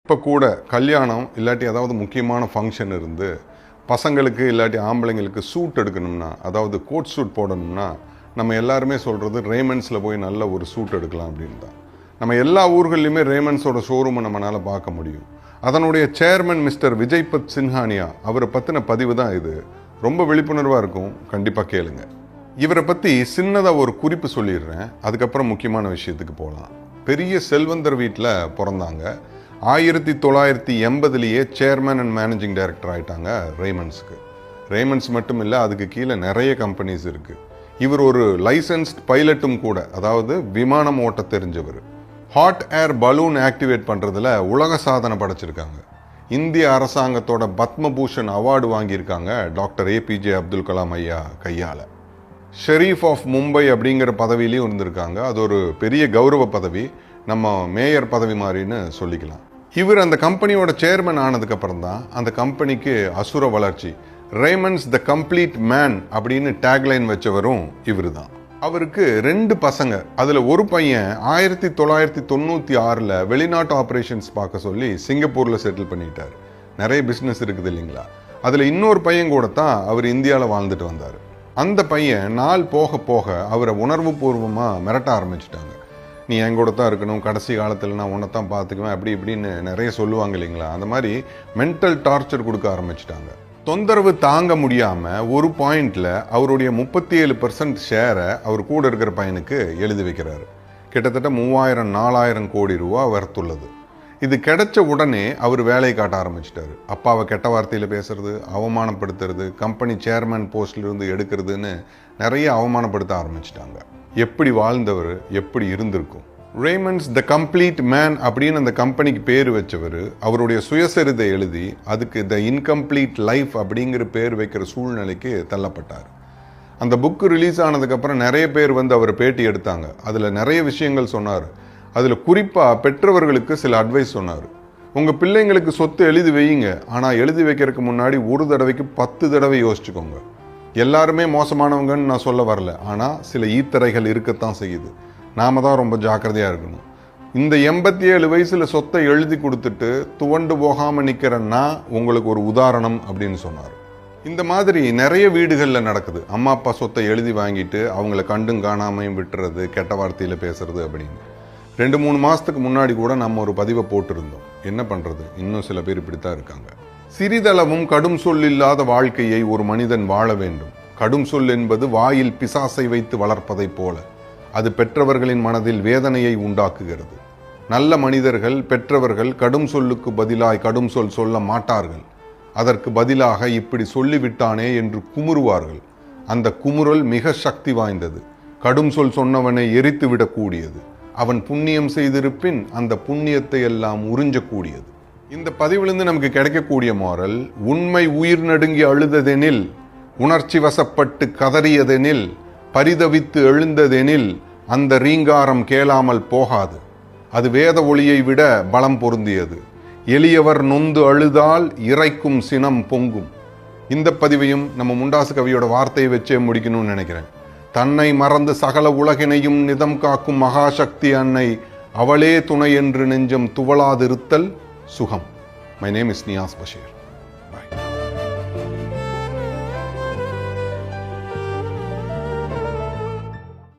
இப்போ கூட கல்யாணம் இல்லாட்டி ஏதாவது முக்கியமான ஃபங்க்ஷன் இருந்து பசங்களுக்கு இல்லாட்டி ஆம்பளைங்களுக்கு சூட் எடுக்கணும்னா, அதாவது கோட் சூட் போடணும்னா, நம்ம எல்லாருமே சொல்கிறது ரேமண்ட்ஸில் போய் நல்ல ஒரு சூட் எடுக்கலாம் அப்படின்னு தான். நம்ம எல்லா ஊர்கள்லையுமே ரேமண்ட்ஸோட ஷோரூமை நம்மளால் பார்க்க முடியும். அதனுடைய சேர்மன் மிஸ்டர் விஜய்பத் சின்ஹானியா அவரை பற்றின பதிவு தான் இது. ரொம்ப விழிப்புணர்வாக இருக்கும், கண்டிப்பாக கேளுங்க. இவரை பற்றி சின்னதாக ஒரு குறிப்பு சொல்லிடுறேன், அதுக்கப்புறம் முக்கியமான விஷயத்துக்கு போகலாம். பெரிய செல்வந்தர் வீட்டில் பிறந்தாங்க. 1980 சேர்மன் அண்ட் மேனேஜிங் டைரக்டர் ஆகிட்டாங்க ரேமண்ட்ஸ்க்கு. ரேமண்ட்ஸ் மட்டும் இல்லை, அதுக்கு கீழே நிறைய கம்பெனிஸ் இருக்குது. இவர் ஒரு லைசன்ஸ்ட் பைலட்டும் கூட, அதாவது விமானம் ஓட்ட தெரிஞ்சவர். ஹாட் ஏர் பலூன் ஆக்டிவேட் பண்ணுறதுல உலக சாதனை படைச்சிருக்காங்க. இந்திய அரசாங்கத்தோட பத்மபூஷன் அவார்டு வாங்கியிருக்காங்க டாக்டர் ஏபிஜே அப்துல் கலாம் ஐயா கையால். ஷெரீஃப் ஆஃப் மும்பை அப்படிங்கிற பதவியிலையும் இருந்திருக்காங்க. அது ஒரு பெரிய கௌரவ பதவி, நம்ம மேயர் பதவி மாதிரின்னு சொல்லிக்கலாம். இவர் அந்த கம்பெனியோட சேர்மன் ஆனதுக்கப்புறம் தான் அந்த கம்பெனிக்கு அசுர வளர்ச்சி. ரேமண்ட்ஸ் த கம்ப்ளீட் மேன் அப்படின்னு டேக்லைன் வச்சவரும் இவர் தான். அவருக்கு 2 பசங்க. அதில் ஒரு பையன் 1996 வெளிநாட்டு ஆப்ரேஷன்ஸ் பார்க்க சொல்லி சிங்கப்பூரில் செட்டில் பண்ணிட்டார். நிறைய பிஸ்னஸ் இருக்குது இல்லைங்களா. அதில் இன்னொரு பையன் கூட தான் அவர் இந்தியாவில் வாழ்ந்துட்டு வந்தார். அந்த பையன் நாள் போக போக அவரை உணர்வு பூர்வமாக மிரட்ட ஆரம்பிச்சிட்டாங்க. நீ என் கூட தான் இருக்கணும், கடைசி காலத்தில் நான் உன்னை தான் பார்த்துக்குவேன், அப்படி இப்படின்னு நிறைய சொல்லுவாங்க இல்லைங்களா. அந்த மாதிரி மென்டல் டார்ச்சர் கொடுக்க ஆரம்பிச்சிட்டாங்க. தொந்தரவு தாங்க முடியாமல் ஒரு பாயிண்டில் அவருடைய 37% ஷேரை அவர் கூட இருக்கிற பையனுக்கு எழுதி வைக்கிறாரு. கிட்டத்தட்ட 3000-4000 கோடி ரூபா வர்த்துள்ளது. இது கிடைச்ச உடனே அவர் வேலையை காட்ட ஆரம்பிச்சிட்டாரு. அப்பாவை கெட்ட வார்த்தையில் பேசுறது, அவமானப்படுத்துறது, கம்பெனி சேர்மன் போஸ்ட்லேருந்து எடுக்கிறதுன்னு நிறைய அவமானப்படுத்த ஆரம்பிச்சிட்டாங்க. எப்படி வாழ்ந்தவர், எப்படி இருந்திருக்கும். ரேமண்ட்ஸ் த கம்ப்ளீட் மேன் அப்படின்னு அந்த கம்பெனிக்கு பேர் வச்சவர் அவருடைய சுயசரிதை எழுதி அதுக்கு த இன்கம்ப்ளீட் லைஃப் அப்படிங்கிற பேர் வைக்கிற சூழ்நிலைக்கு தள்ளப்பட்டார். அந்த புக்கு ரிலீஸ் ஆனதுக்கப்புறம் நிறைய பேர் வந்து அவர் பேட்டி எடுத்தாங்க. அதில் நிறைய விஷயங்கள் சொன்னார். அதில் குறிப்பாக பெற்றவர்களுக்கு சில அட்வைஸ் சொன்னார். உங்கள் பிள்ளைங்களுக்கு சொத்து எழுதி வையுங்க, ஆனால் எழுதி வைக்கிறதுக்கு முன்னாடி ஒரு தடவைக்கு 10 தடவை யோசிச்சுக்கோங்க. எல்லாருமே மோசமானவங்கன்னு நான் சொல்ல வரல, ஆனால் சில ஈத்தரைகள் இருக்கத்தான் செய்யுது. நாம தான் ரொம்ப ஜாக்கிரதையாக இருக்கணும். இந்த 87 வயசில் சொத்தை எழுதி கொடுத்துட்டு துவண்டு போகாமல் நிற்கிறேன்னா உங்களுக்கு ஒரு உதாரணம் அப்படின்னு சொன்னார். இந்த மாதிரி நிறைய வீடுகளில் நடக்குது. அம்மா அப்பா சொத்தை எழுதி வாங்கிட்டு அவங்கள கண்டும் காணாமையும் விட்டுறது, கெட்ட வார்த்தையில் பேசுறது அப்படின்னு. 2-3 மாதத்துக்கு முன்னாடி கூட நம்ம ஒரு பதிவை போட்டிருந்தோம். என்ன பண்ணுறது, இன்னும் சில பேர் இப்படித்தான் இருக்காங்க. சிறிதளவும் கடும் சொல் இல்லாத வாழ்க்கையை ஒரு மனிதன் வாழ வேண்டும். கடும் சொல் என்பது வாயில் பிசாசை வைத்து வளர்ப்பதைப் போல அது பெற்றவர்களின் மனதில் வேதனையை உண்டாக்குகிறது. நல்ல மனிதர்கள், பெற்றவர்கள் கடும் சொல்லுக்கு பதிலாய் கடும் சொல் சொல்ல மாட்டார்கள். அதற்கு பதிலாக இப்படி சொல்லிவிட்டானே என்று குமுறுவார்கள். அந்த குமுறல் மிக சக்தி வாய்ந்தது. கடும் சொல் சொன்னவனை எரித்து விடக்கூடியது. அவன் புண்ணியம் செய்திருப்பின் அந்த புண்ணியத்தை எல்லாம் உறிஞ்சக்கூடியது. இந்த பதிவிலிருந்து நமக்கு கிடைக்கக்கூடிய மாரல், உண்மை உயிர் நடுங்கி அழுததெனில், உணர்ச்சி வசப்பட்டு கதறியதெனில், பரிதவித்து எழுந்ததெனில் அந்த ரீங்காரம் கேளாமல் போகாது. அது வேத ஒளியை விட பலம் பொருந்தியது. எளியவர் நொந்து அழுதால் இறைக்கும் சினம் பொங்கும். இந்த பதிவையும் நம்ம முண்டாசு கவியோட வார்த்தையை வச்சே முடிக்கணும்னு நினைக்கிறேன். தன்னை மறந்து சகல உலகினையும் நிதம் காக்கும் மகாசக்தி அன்னை, அவளே துணை என்று நெஞ்சம் துவளாதிருத்தல் சுகம். My name is Niyas Basheer.